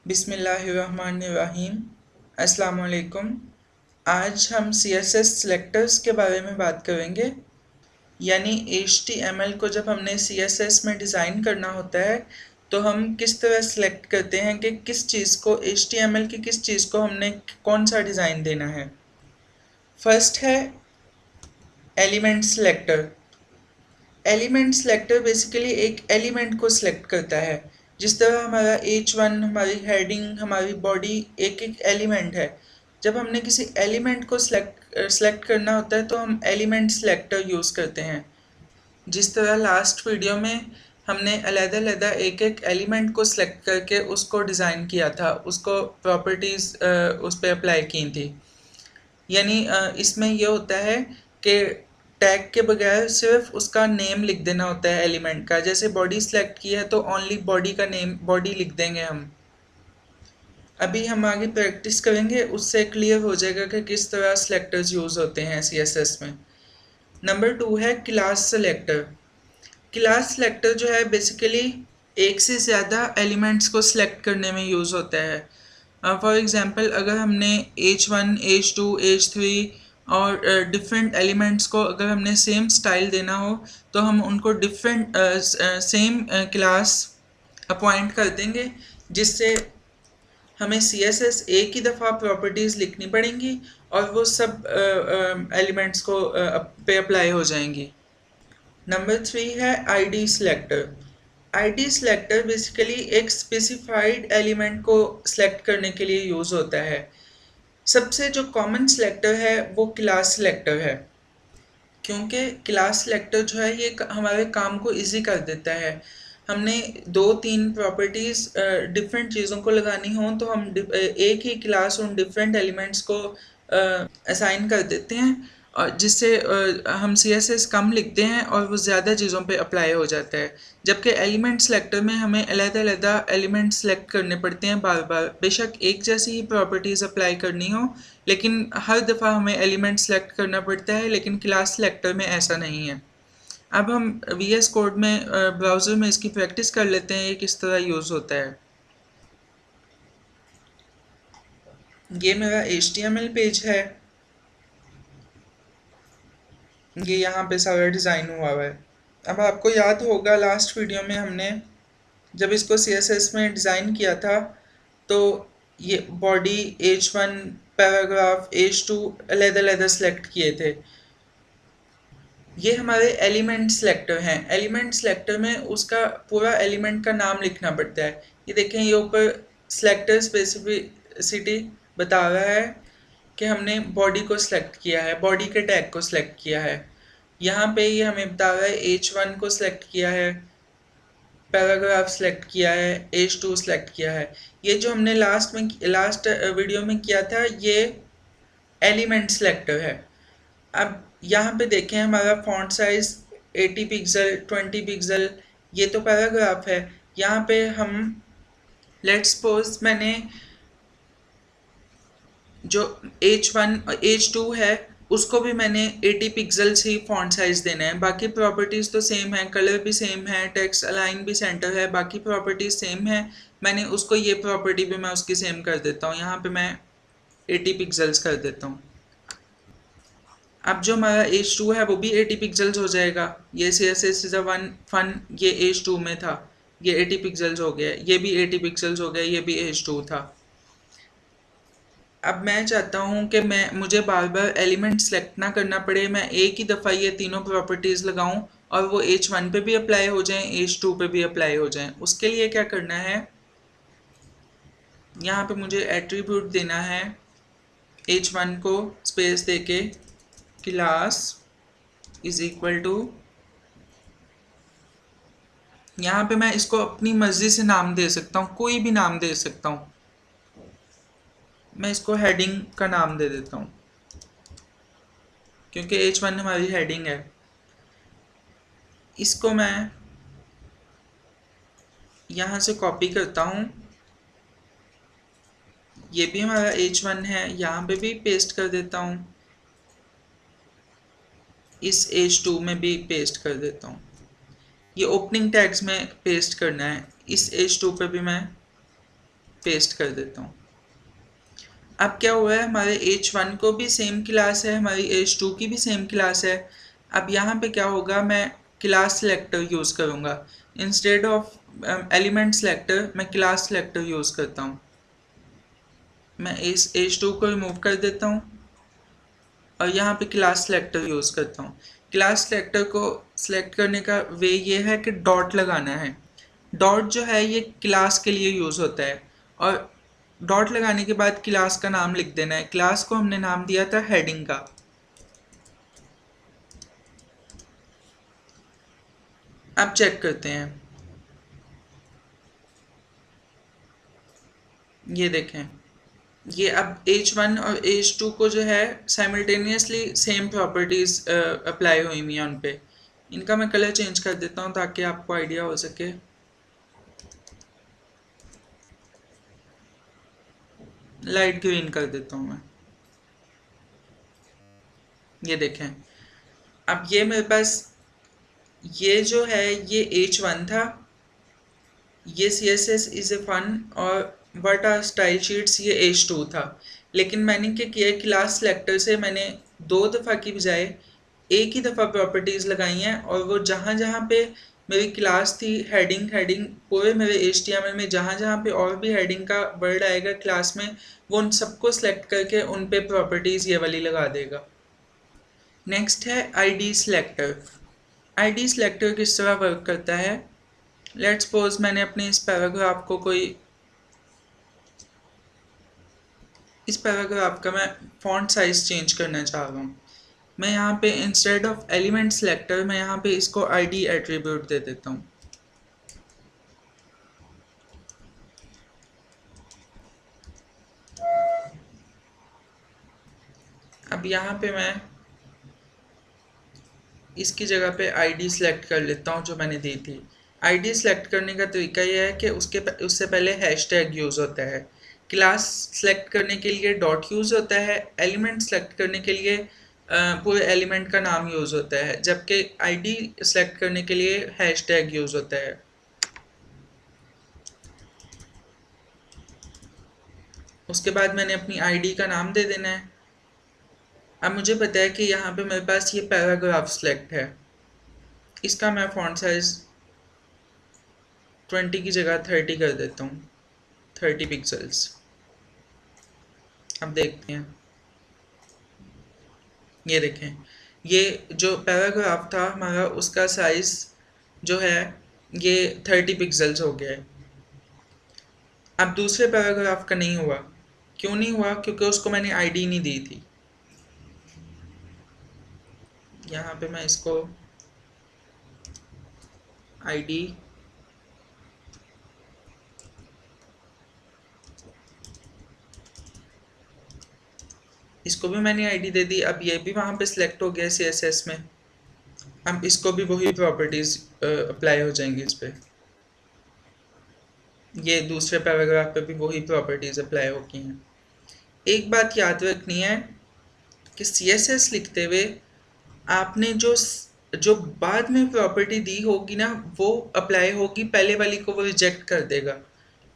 बिस्मिल्लाहिर्रहमानिर्रहीम। अस्सलाम वालेकुम। आज हम CSS सेलेक्टर्स के बारे में बात करेंगे। यानी HTML को जब हमने CSS में डिज़ाइन करना होता है तो हम किस तरह सेलेक्ट करते हैं कि किस चीज़ को HTML की किस चीज़ को हमने कौन सा डिज़ाइन देना है। फर्स्ट है element selector. Element selector basically एक एलिमेंट को सिलेक्ट करता है। जिस तरह हमारा H1, हमारी हेडिंग, हमारी बॉडी एक एक एलिमेंट है। जब हमने किसी एलिमेंट को सेलेक्ट करना होता है तो हम एलिमेंट सेलेक्टर यूज़ करते हैं। जिस तरह लास्ट वीडियो में हमने अलग-अलग एक एक एलिमेंट को सिलेक्ट करके उसको डिज़ाइन किया था, उसको प्रॉपर्टीज़ उस पर अप्लाई की थी। यानी इसमें ये होता है कि टैग के बगैर सिर्फ उसका नेम लिख देना होता है एलिमेंट का। जैसे बॉडी सेलेक्ट की है तो ओनली बॉडी का नेम बॉडी लिख देंगे हम। अभी हम आगे प्रैक्टिस करेंगे, उससे क्लियर हो जाएगा कि किस तरह सेलेक्टर्स यूज़ होते हैं CSS में। नंबर 2 है क्लास सेलेक्टर। क्लास सेलेक्टर जो है बेसिकली एक से ज़्यादा एलिमेंट्स को सिलेक्ट करने में यूज़ होता है। फॉर एग्ज़ाम्पल अगर हमने H1, H2, H3 और डिफरेंट एलिमेंट्स को अगर हमने सेम स्टाइल देना हो तो हम उनको डिफरेंट सेम क्लास अपॉइंट कर देंगे, जिससे हमें CSS एक ही दफ़ा प्रॉपर्टीज़ लिखनी पड़ेंगी और वो सब एलिमेंट्स को पे अप्लाई हो जाएंगी। नंबर 3 है ID selector. ID selector basically एक स्पेसिफाइड एलिमेंट को सिलेक्ट करने के लिए यूज़ होता है। सबसे जो कॉमन सेलेक्टर है वो क्लास सेलेक्टर है, क्योंकि क्लास सेलेक्टर जो है ये हमारे काम को इजी कर देता है। हमने 2-3 प्रॉपर्टीज़ डिफरेंट चीज़ों को लगानी हो तो हम एक ही क्लास उन डिफरेंट एलिमेंट्स को असाइन कर देते हैं, और जिससे हम CSS कम लिखते हैं और वो ज़्यादा चीज़ों पे अप्लाई हो जाता है। जबकि एलिमेंट सेलेक्टर में हमें अलग-अलग एलिमेंट सेलेक्ट करने पड़ते हैं बार बार। बेशक एक जैसी ही प्रॉपर्टीज़ अप्लाई करनी हो, लेकिन हर दफ़ा हमें एलिमेंट सेलेक्ट करना पड़ता है, लेकिन क्लास सेलेक्टर में ऐसा नहीं है। अब हम VS कोड में ब्राउज़र में इसकी प्रैक्टिस कर लेते हैं ये किस तरह यूज़ होता है। ये मेरा HTML पेज है, ये यहाँ पे सारा डिज़ाइन हुआ है। अब आपको याद होगा लास्ट वीडियो में हमने जब इसको CSS में डिज़ाइन किया था तो ये बॉडी, H1, पैराग्राफ, H2 अलग-अलग सेलेक्ट किए थे। ये हमारे एलिमेंट सेलेक्टर हैं। एलिमेंट सेलेक्टर में उसका पूरा एलिमेंट का नाम लिखना पड़ता है। ये देखें, ये ऊपर सेलेक्टर स्पेसिफिसिटी बता रहा है कि हमने बॉडी को सिलेक्ट किया है, बॉडी के टैग को सिलेक्ट किया है। यहाँ पे ये हमें बता रहा है H1 को सिलेक्ट किया है, पैराग्राफ सेलेक्ट किया है, H2 सेलेक्ट किया है। ये जो हमने लास्ट वीडियो में किया था ये एलिमेंट सेलेक्टर है। अब यहाँ पे देखें हमारा फॉन्ट साइज 80 पिक्सल, 20 पिक्सल, ये तो पैराग्राफ है। यहाँ पे हम लेट्स सपोज मैंने जो H1 और H2 है उसको भी मैंने 80 पिक्सल्स ही फॉन्ट साइज देना है। बाकी प्रॉपर्टीज़ तो सेम है, कलर भी सेम है, टेक्स्ट अलाइन भी सेंटर है, बाकी प्रॉपर्टीज़ सेम है। मैंने उसको ये प्रॉपर्टी भी मैं उसकी सेम कर देता हूँ, यहाँ पे मैं 80 पिक्सल्स कर देता हूँ। अब जो हमारा H2 है वो भी 80 पिक्सल्स हो जाएगा। ये CSS is a one fun, ये H2 में था, ये 80 पिक्सल्स हो गया, ये भी 80 पिक्सल्स हो गया, ये भी H2 था। अब मैं चाहता हूँ कि मुझे बार बार एलिमेंट सेलेक्ट ना करना पड़े, मैं एक ही दफ़ा ये तीनों प्रॉपर्टीज़ लगाऊँ और वो H1 पे भी अप्लाई हो जाएं, H2 पे भी अप्लाई हो जाएं। उसके लिए क्या करना है, यहाँ पे मुझे एट्रीब्यूट देना है H1 को स्पेस देके क्लास इज़ इक्वल टू, यहाँ पे मैं इसको अपनी मर्ज़ी से नाम दे सकता हूँ, कोई भी नाम दे सकता हूँ। मैं इसको हेडिंग का नाम दे देता हूँ क्योंकि H1 हमारी हेडिंग है। इसको मैं यहाँ से कॉपी करता हूँ, ये भी हमारा H1 है, यहाँ पे भी पेस्ट कर देता हूँ, इस H2 में भी पेस्ट कर देता हूँ। ये ओपनिंग टैग्स में पेस्ट करना है, इस H2 पे भी मैं पेस्ट कर देता हूँ। अब क्या हुआ है, हमारे h1 को भी सेम क्लास है, हमारी h2 की भी सेम क्लास है। अब यहाँ पे क्या होगा, मैं क्लास सेलेक्टर यूज़ करूँगा इंस्टेड ऑफ एलिमेंट सेलेक्टर, मैं क्लास सेलेक्टर यूज़ करता हूँ। मैं इस h2 को रिमूव कर देता हूँ और यहाँ पे क्लास सेलेक्टर यूज़ करता हूँ। क्लास सेलेक्टर को सिलेक्ट करने का वे ये है कि डॉट लगाना है। डॉट जो है ये क्लास के लिए यूज़ होता है, और डॉट लगाने के बाद क्लास का नाम लिख देना है। क्लास को हमने नाम दिया था हेडिंग का। अब चेक करते हैं, ये देखें, ये अब h1 और h2 को जो है साइमल्टेनियसली सेम प्रॉपर्टीज़ अप्लाई हुई हुई हैं उन पे। इनका मैं कलर चेंज कर देता हूँ ताकि आपको आइडिया हो सके। लाइट ग्रीन कर देता हूँ मैं। ये देखें, अब ये मेरे पास ये जो है ये h1 था, ये CSS इज़ ए फन और व्हाट आर स्टाइल शीट्स ये h2 था। लेकिन मैंने क्या किया, क्लास सेलेक्टर से मैंने 2 दफ़ा की बजाय एक ही दफ़ा प्रॉपर्टीज़ लगाई हैं, और वो जहाँ जहाँ पे मेरी क्लास थी हेडिंग पूरे मेरे HTML में जहाँ जहाँ पे और भी हेडिंग का वर्ड आएगा क्लास में, वो उन सबको सेलेक्ट करके उन पे प्रॉपर्टीज़ ये वाली लगा देगा। नेक्स्ट है ID सेलेक्टर। ID सेलेक्टर किस तरह वर्क करता है, लेट्स सपोज मैंने अपने इस पैराग्राफ का मैं फॉन्ट साइज चेंज करना चाह रहा हूँ। मैं यहाँ पे इंस्टेड ऑफ एलिमेंट सेलेक्टर मैं यहाँ पे इसको ID एट्रीब्यूट दे देता हूँ। अब यहाँ पे मैं इसकी जगह पे ID सेलेक्ट कर लेता हूँ जो मैंने दी थी। ID सेलेक्ट करने का तरीका यह है कि उससे पहले हैशटैग यूज़ होता है। क्लास सेलेक्ट करने के लिए डॉट यूज़ होता है। एलिमेंट सेलेक्ट करने के लिए पूरे एलिमेंट का नाम यूज़ होता है, जबकि ID सेलेक्ट करने के लिए हैशटैग यूज़ होता है। उसके बाद मैंने अपनी ID का नाम दे देना है। अब मुझे पता है कि यहाँ पे मेरे पास ये पैराग्राफ सेलेक्ट है। इसका मैं फॉन्ट साइज 20 की जगह 30 कर देता हूँ, 30 पिक्सल्स। अब देखते हैं, ये देखें, ये जो पैराग्राफ था हमारा उसका साइज जो है ये 30 पिक्सल्स हो गया है। अब दूसरे पैराग्राफ का नहीं हुआ। क्यों नहीं हुआ? क्योंकि उसको मैंने ID नहीं दी थी। यहाँ पे मैं इसको ID इसको भी मैंने ID दे दी। अब ये भी वहाँ पे सिलेक्ट हो गया CSS में। अब इसको भी वही प्रॉपर्टीज़ अप्लाई हो जाएंगी इस पे। ये दूसरे पैराग्राफ पे भी वही प्रॉपर्टीज़ अप्लाई होती हैं। एक बात याद रखनी है कि CSS लिखते हुए आपने जो जो बाद में प्रॉपर्टी दी होगी ना वो अप्लाई होगी, पहले वाली को वो रिजेक्ट कर देगा।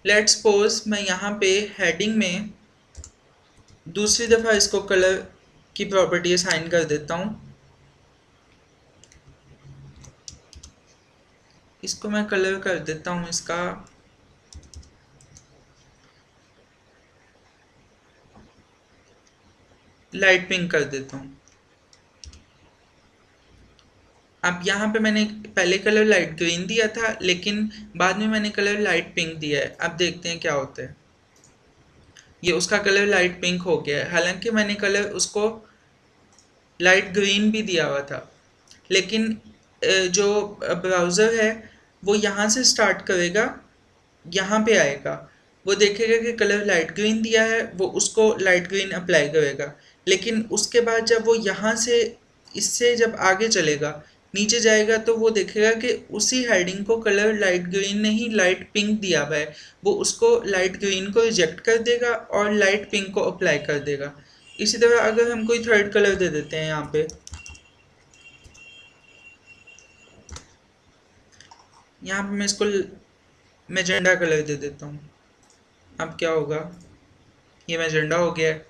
लेट्स सपोज मैं यहाँ पे हेडिंग में दूसरी दफ़ा इसको कलर की प्रॉपर्टी असाइन कर देता हूँ। इसको मैं कलर कर देता हूँ, इसका लाइट पिंक कर देता हूँ। अब यहाँ पे मैंने पहले कलर लाइट ग्रीन दिया था, लेकिन बाद में मैंने कलर लाइट पिंक दिया है। अब देखते हैं क्या होता है। ये उसका कलर लाइट पिंक हो गया है, हालांकि मैंने कलर उसको लाइट ग्रीन भी दिया हुआ था। लेकिन जो ब्राउज़र है वो यहाँ से स्टार्ट करेगा, यहाँ पे आएगा, वो देखेगा कि कलर लाइट ग्रीन दिया है, वो उसको लाइट ग्रीन अप्लाई करेगा। लेकिन उसके बाद जब वो यहाँ से इससे जब आगे चलेगा, नीचे जाएगा, तो वो देखेगा कि उसी हेडिंग को कलर लाइट ग्रीन नहीं लाइट पिंक दिया हुआ है, वो उसको लाइट ग्रीन को रिजेक्ट कर देगा और लाइट पिंक को अप्लाई कर देगा। इसी तरह अगर हम कोई थर्ड कलर दे देते हैं, यहाँ पे मैं इसको मैजेंडा कलर दे देता हूँ। अब क्या होगा, ये मेजेंडा हो गया है।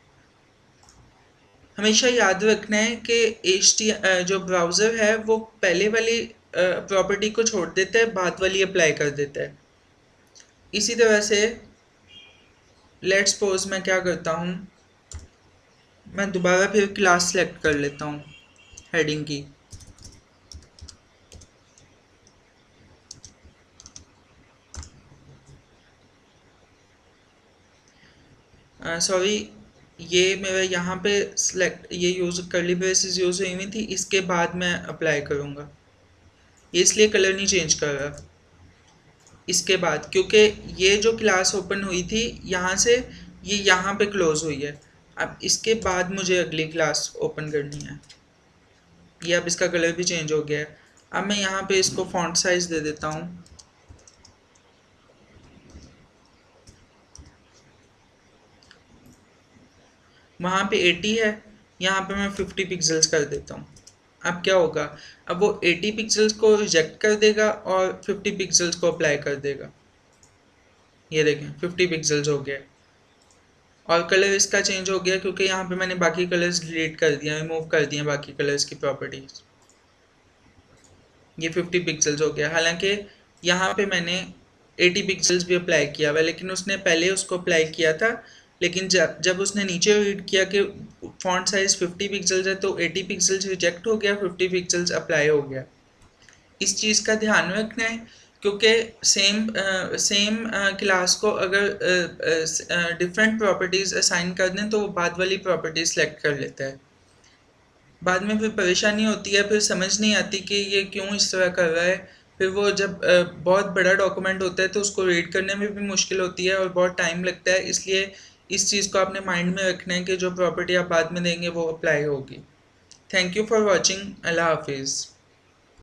हमेशा याद रखना है कि जो ब्राउज़र है वो पहले वाली प्रॉपर्टी को छोड़ देता है, बाद वाली अप्लाई कर देता है। इसी तरह से लेट्स सपोज मैं क्या करता हूँ, मैं दोबारा फिर क्लास सेलेक्ट कर लेता हूँ हेडिंग की। सॉरी, ये मेरा यहाँ पे सिलेक्ट ये यूज़ करली ब्रेसेस यूज़ हुई हुई थी, इसके बाद मैं अप्लाई करूँगा। ये इसलिए कलर नहीं चेंज कर रहा इसके बाद, क्योंकि ये जो क्लास ओपन हुई थी यहाँ से, ये यहाँ पे क्लोज हुई है। अब इसके बाद मुझे अगली क्लास ओपन करनी है। ये अब इसका कलर भी चेंज हो गया है। अब मैं यहाँ पे इसको फॉन्ट साइज दे देता हूँ, वहाँ पे 80 है, यहाँ पे मैं 50 पिक्सल्स कर देता हूँ। अब क्या होगा, अब वो 80 पिक्सल्स को रिजेक्ट कर देगा और 50 पिक्सल्स को अप्लाई कर देगा। ये देखें 50 पिक्सल्स हो गया और कलर इसका चेंज हो गया, क्योंकि यहाँ पे मैंने बाकी कलर्स डिलीट कर दिया, रिमूव कर दिए बाकी कलर्स की प्रॉपर्टीज। ये 50 पिक्सल्स हो गया, हालांकि यहाँ पे मैंने 80 पिक्सल्स भी अप्लाई किया हुआ, लेकिन उसने पहले उसको अप्लाई किया था, लेकिन जब उसने नीचे रीड किया कि फॉन्ट साइज 50 पिक्सल्स है तो 80 पिक्सल्स रिजेक्ट हो गया, 50 पिक्सल्स अप्लाई हो गया। इस चीज़ का ध्यान रखना है, क्योंकि सेम क्लास को अगर डिफरेंट प्रॉपर्टीज़ असाइन कर दें तो वो बाद वाली प्रॉपर्टीज सेलेक्ट कर लेता है। बाद में फिर परेशानी होती है, फिर समझ नहीं आती कि ये क्यों इस तरह कर रहा है। फिर वो जब बहुत बड़ा डॉक्यूमेंट होता है तो उसको रीड करने में भी मुश्किल होती है और बहुत टाइम लगता है। इसलिए इस चीज़ को आपने माइंड में रखना है कि जो प्रॉपर्टी आप बाद में देंगे वो अप्लाई होगी। Thank you for watching. Allah हाफिज़।